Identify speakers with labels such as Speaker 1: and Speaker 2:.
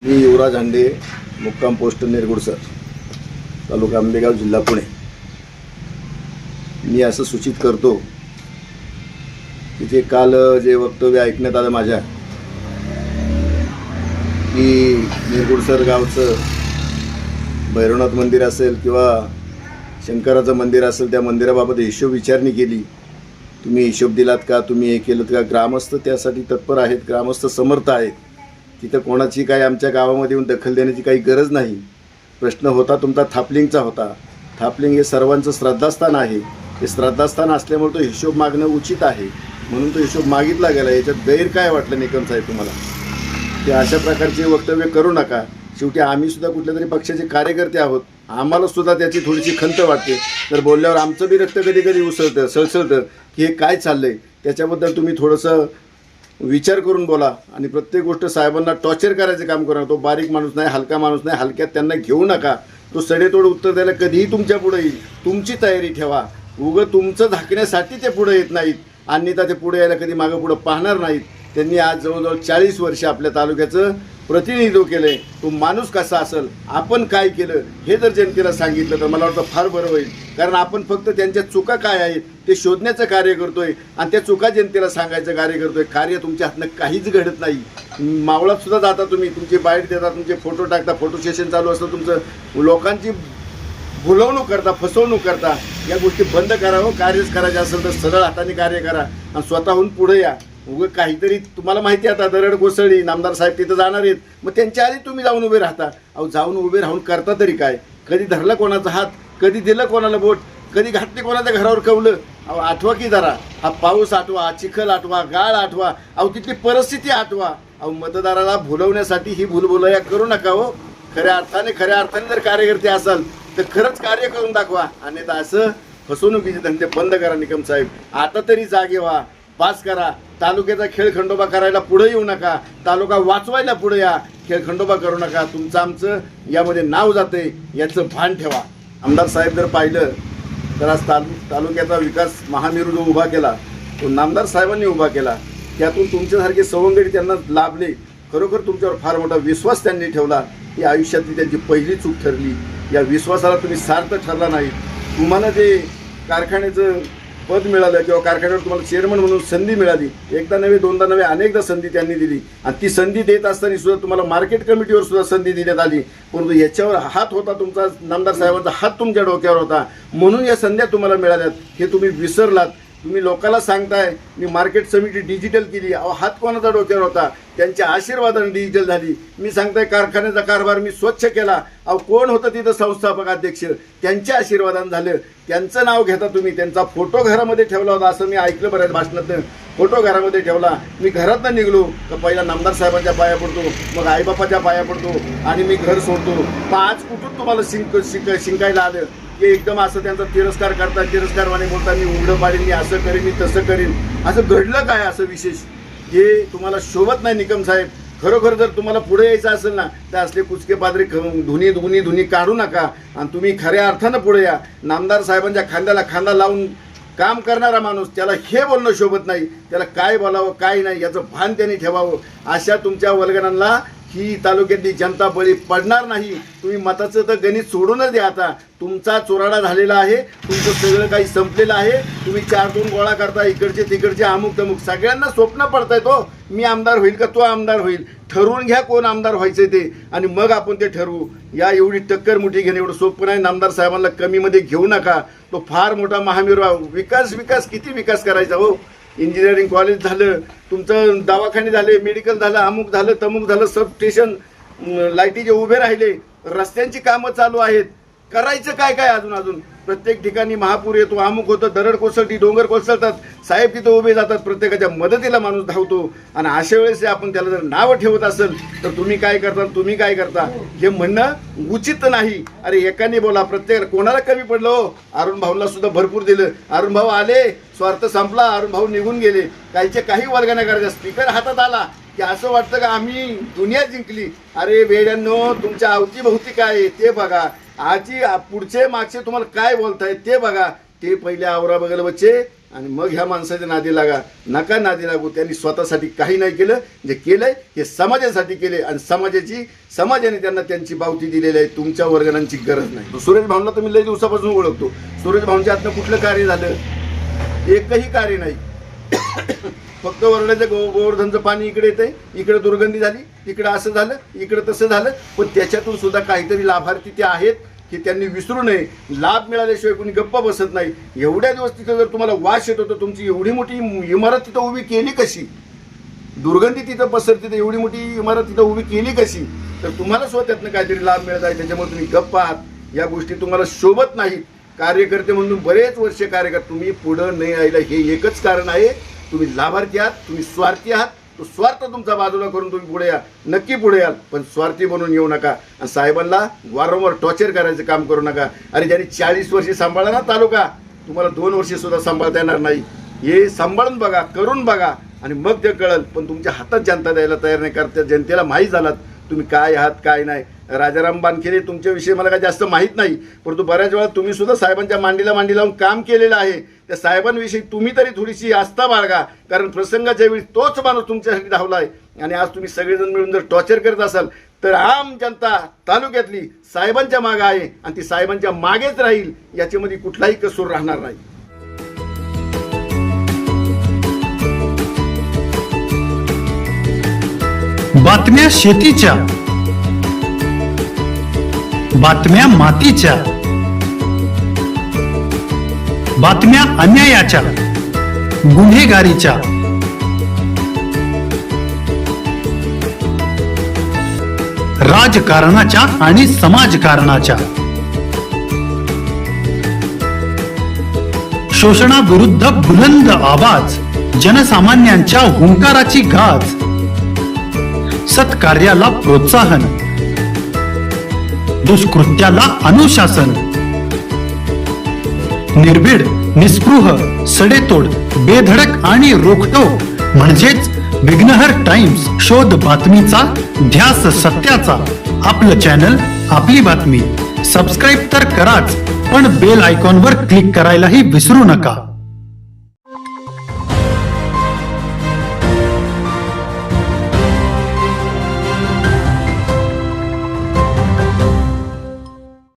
Speaker 1: मी युवराज हांडे, मुक्काम पोस्ट निरगुडसर, तालुका आंबेगाव, जिल्हा पुणे. मी असं सूचित करतो की जे काल जे वक्तव्य ऐकण्यात आलं माझ्या, की निरगुडसर गावचं भैरवनाथ मंदिर असेल किंवा शंकराचं मंदिर असेल, त्या मंदिराबाबत हिशोब विचारणी केली. तुम्ही हिशोब दिलात का, तुम्ही हे केलं का? ग्रामस्थ त्यासाठी तत्पर आहेत, ग्रामस्थ समर्थ आहेत. तिथं कोणाची काही आमच्या गावामध्ये येऊन दखल देण्याची काही गरज नाही. प्रश्न होता तुमचा थापलिंगचा होता. थापलिंग हे सर्वांचं श्रद्धास्थान आहे. हे श्रद्धास्थान असल्यामुळे तो हिशोब मागणं उचित आहे, म्हणून तो हिशोब मागितला गेला. याच्यात गैर काय वाटलं निकम साहेब तुम्हाला? ते अशा प्रकारचे वक्तव्य करू नका. शेवटी आम्ही सुद्धा कुठल्या तरी पक्षाचे कार्यकर्ते आहोत. आम्हाला सुद्धा त्याची थोडीशी खंत वाटते. तर बोलल्यावर आमचं बी रक्त कधी कधी उसळतं, सळसळतं की हे काय चाललंय. त्याच्याबद्दल तुम्ही थोडंसं विचार करून बोला. आणि प्रत्येक गोष्ट साहेबांना टॉर्चर करायचं काम करा. तो बारीक माणूस नाही, हलका माणूस नाही. हलक्यात त्यांना घेऊ नका. तो सडेतोड उत्तर द्यायला कधीही तुमच्या पुढे येईल. तुमची तयारी ठेवा. उगं तुमचं झाकण्यासाठी ते पुढे येत नाहीत, अन्यथा ते पुढे यायला कधी मागं पुढं पाहणार नाहीत. त्यांनी आज जवळजवळ 40 वर्ष आपल्या तालुक्याचं प्रतिनिधित्व केलं आहे. तो माणूस कसा असेल, आपण काय केलं हे जर जनतेला सांगितलं तर मला वाटतं फार बरं होईल. कारण आपण फक्त त्यांच्या चुका काय आहेत ते शोधण्याचं कार्य करतोय आणि त्या चुका जनतेला सांगायचं कार्य करतोय. कार्य तुमच्या हातनं काहीच घडत नाही. मावळात सुद्धा जाता तुम्ही, तुमची बाईट देता, तुमचे फोटो टाकता, फोटो सेशन चालू असतं तुमचं, लोकांची भुलवणूक करता, फसवणूक करता. या गोष्टी बंद करावं. कार्यच करायचं असेल तर सरळ हाताने कार्य करा आणि स्वतःहून पुढे या. उगं काहीतरी तुम्हाला माहिती आहे आता दरड कोसळली, नामदार साहेब तिथं जाणार आहेत, मग त्यांच्या आधी तुम्ही जाऊन उभे राहता. अहो जाऊन उभे राहून करता तरी काय? कधी धरला कोणाचा हात, कधी दिलं कोणाला बोट, कधी घातले कोणाच्या घरावर कवलं. अहो आठवा की जरा, हा पाऊस आठवा, चिखल आठवा, गाळ आठवा, अहो तिथली परिस्थिती आठवा. अहो मतदाराला भुलवण्यासाठी ही भूलभुलया करू नका हो. खऱ्या अर्थाने जर कार्यकर्ते असाल तर खरंच कार्य करून दाखवा. अन्यथा असं फसवणुकीचे धंदे बंद करा. निकम साहेब आता तरी जागे व्हा, पास करा. तालुक्याचा खेळखंडोबा करायला पुढे येऊ नका. तालुका वाचवायला पुढे या. खेळखंडोबा करू नका. तुमचं आमचं यामध्ये नाव जाते याचं भान ठेवा. आमदार साहेब जर पाहिलं तर आज तालुक्याचा विकास महामेरू जो उभा केला तो नामदार साहेबांनी उभा केला. त्यातून तुमच्यासारखे सवंगडी त्यांना लाभले. खरोखर तुमच्यावर फार मोठा विश्वास त्यांनी ठेवला. ही आयुष्यातली त्यांची पहिली चूक ठरली. या विश्वासाला तुम्ही सार्थ ठरला नाही. तुम्हाला जे कारखान्याचं पद मिळालं किंवा कारखान्यावर तुम्हाला चेअरमन म्हणून संधी मिळाली, एकदा नव्हे, दोनदा नव्हे, अनेकदा संधी त्यांनी दिली. आणि ती संधी देत असताना सुद्धा तुम्हाला मार्केट कमिटीवर सुद्धा संधी देण्यात आली. परंतु याच्यावर हात होता तुमचा, नामदार साहेबांचा हात तुमच्या डोक्यावर होता, म्हणून या संध्या तुम्हाला मिळाल्यात. हे तुम्ही विसरलात. तुम्ही लोकांना सांगताय मी मार्केट समिती डिजिटल केली. अहो हात कोणाचा डोक्यावर होता? त्यांच्या आशीर्वादाने डिजिटल झाली. मी सांगताय कारखान्याचा कारभार मी स्वच्छ केला. अहो कोण होतं तिथं संस्थापक अध्यक्ष? त्यांच्या आशीर्वादाने झालं. त्यांचं नाव घेता तुम्ही. त्यांचा फोटो घरामध्ये ठेवला होता असं मी ऐकलं बऱ्याच भाषणातनं. फोटो घरामध्ये ठेवला. मी घरातनं निघलो तर पहिला नामदार साहेबांच्या पाया पडतो, मग आईबापाच्या पाया पडतो आणि मी घर सोडतो. मग आज कुठून तुम्हाला शिंकायला आलं की एकदम असं त्यांचा तिरस्कार करता, तिरस्कारवाने बोलता, मी उघडं पाडीन, मी असं करीन, मी तसं करीन. असं घडलं काय असं विशेष? हे तुम्हाला शोभत नाही निकम साहेब. खरोखर जर तुम्हाला पुढे यायचं असेल ना तर असले कुचके पादरी धुनी काढू नका आणि तुम्ही खऱ्या अर्थानं पुढे या. नामदार साहेबांच्या खांद्याला खांदा लावून काम करणारा माणूस, त्याला हे बोलणं शोभत नाही. त्याला काय बोलावं काय नाही याचं भान त्यांनी ठेवावं. अशा तुमच्या वल्गनांना ही तालुक्यातली जनता बळी पडणार नाही. तुम्ही मताचं तर गणित सोडूनच द्या. आता तुमचा चोराडा झालेला आहे. तुमचं सगळं काही संपलेलं आहे. तुम्ही 4-2 गोळा करता, इकडचे तिकडचे, अमुक तमुक. सगळ्यांना स्वप्न पडताय तो मी आमदार होईल का तो आमदार होईल. ठरवून घ्या कोण आमदार व्हायचं ते आणि मग आपण ते ठरवू. या एवढी टक्कर मुठी घेणं एवढं सोपं नाही. नामदार साहेबांना कमीमध्ये घेऊ नका. तो फार मोठा महामेरू. विकास किती विकास करायचा हो. इंजिनिअरिंग कॉलेज झालं, तुमचं दवाखाने झाले, मेडिकल झालं, अमुक झालं तमुक झालं, सब स्टेशन लाईटीचे उभे राहिले, रस्त्यांची कामं चालू आहेत. करायचं काय काय अजून प्रत्येक ठिकाणी महापूर येतो, अमुक होतं, दरड कोसळती, डोंगर कोसळतात, साहेब तिथं उभे जातात, प्रत्येकाच्या मदतीला माणूस धावतो. आणि अशा वेळेस आपण त्याला जर नावं ठेवत असेल तर तुम्ही काय करता हे म्हणणं उचित नाही. अरे एकाने बोला, प्रत्येक कोणाला कमी पडलं हो. अरुण भाऊला सुद्धा भरपूर दिलं. अरुण भाऊ आले, स्वार्थ संपला, अरुण भाऊ निघून गेले. काही वर्ग नाही करायचा. स्पीकर हातात आला की असं वाटतं का आम्ही दुनिया जिंकली. अरे वेड्यांनो, तुमच्या अवतीभोवती काय आहे ते बघा. आजी पुढचे मागचे तुम्हाला काय बोलताय ते बघा. ते पहिले आवरा बघायला बच्चे आणि मग ह्या माणसाच्या नादी लागा. नका नादी लागू. त्यांनी स्वतःसाठी काही नाही केलं. जे केलंय हे समाजासाठी केले आणि समाजाने त्यांना त्यांची पावती दिलेली आहे. तुमच्या वर्गणांची गरज नाही. सुरेश भाऊंना तर मी लई दिवसापासून ओळखतो. सुरेश भाऊंच्या हातनं कुठलं कार्य झालं? एकही कार्य नाही. फक्त वरड्याचं गोवर्धनचं पाणी इकडे येतंय, इकडे दुर्गंधी झाली, इकडे असं झालं, इकडे तसं झालं. पण त्याच्यातून सुद्धा काहीतरी लाभार्थी ते आहेत की त्यांनी विसरू नये. लाभ मिळाल्याशिवाय कोणी गप्पा बसत नाही. एवढ्या दिवस तिथं जर तुम्हाला वास येत होता, तुमची एवढी मोठी इमारत तिथं उभी केली कशी? दुर्गंधी तिथं पसरते, तर एवढी मोठी इमारत तिथं उभी केली कशी? तर तुम्हाला सुद्धा त्यातनं काहीतरी लाभ मिळत आहे. त्याच्यामुळे तुम्ही गप्पा आहात. या गोष्टी तुम्हाला शोभत नाहीत. कार्यकर्ते म्हणून बरेच वर्ष कार्यकर्ते तुम्ही पुढं नाही यायला हे एकच कारण आहे. तुम्ही लाभार्थी आहात, तुम्ही स्वार्थी आहात. तो स्वार्थ तुमचा बाजूला करून तुम्ही पुढे या. नक्की पुढे याल, पण स्वार्थी बनून येऊ नका. आणि साहेबांना वारंवार टॉर्चर करायचं काम करू नका. अरे ज्यांनी 40 वर्षे सांभाळला ना तालुका, तुम्हाला 2 वर्षे सुद्धा सांभाळता येणार नाही. हे सांभाळून बघा, करून बघा आणि मग ते कळल. पण तुमच्या हातात जनता द्यायला तयार नाही. कारण त्या जनतेला माहीत झालात तुम्ही काय आहात काय नाही. राजाराम बानखेडे तुमच्याविषयी मला काय जास्त माहीत नाही, परंतु बऱ्याच वेळा तुम्ही सुद्धा साहेबांच्या मांडीला मांडी लावून काम केलेलं आहे. त्या साहेबांविषयी तुम्ही तरी थोडीशी आस्था बाळगा. कारण प्रसंगाच्या वेळी तोच माणूस तुमच्यासाठी धावला आहे. आणि आज तुम्ही सगळेजण मिळून जर टॉर्चर करत असाल तर आम जनता तालुक्यातली साहेबांच्या मागे आहे आणि ती साहेबांच्या मागेच राहील. याच्यामध्ये कुठलाही कसूर राहणार नाही.
Speaker 2: बातम्या शेतीच्या, बातम्या मातीच्या, बातम्या अन्यायाच्या, गुन्हेगारीच्या, राजकारणाच्या आणि समाजकारणाच्या, शोषणाविरुद्ध बुलंद आवाज, जनसामान्यांच्या हुंकाराची गाज, सत्कार्याला प्रोत्साहन, दुष्कृत्याला अनुशासन, निर्भीड, निस्पृह, सडेतोड, बेधडक आणि रोखटोक म्हणजेच विघ्नहर टाइम्स. शोध बातमीचा, ध्यास सत्याचा. आपलं चॅनल, आपली बातमी. सबस्क्राईब तर कराच, पण बेल आयकॉनवर क्लिक करायलाही विसरू नका.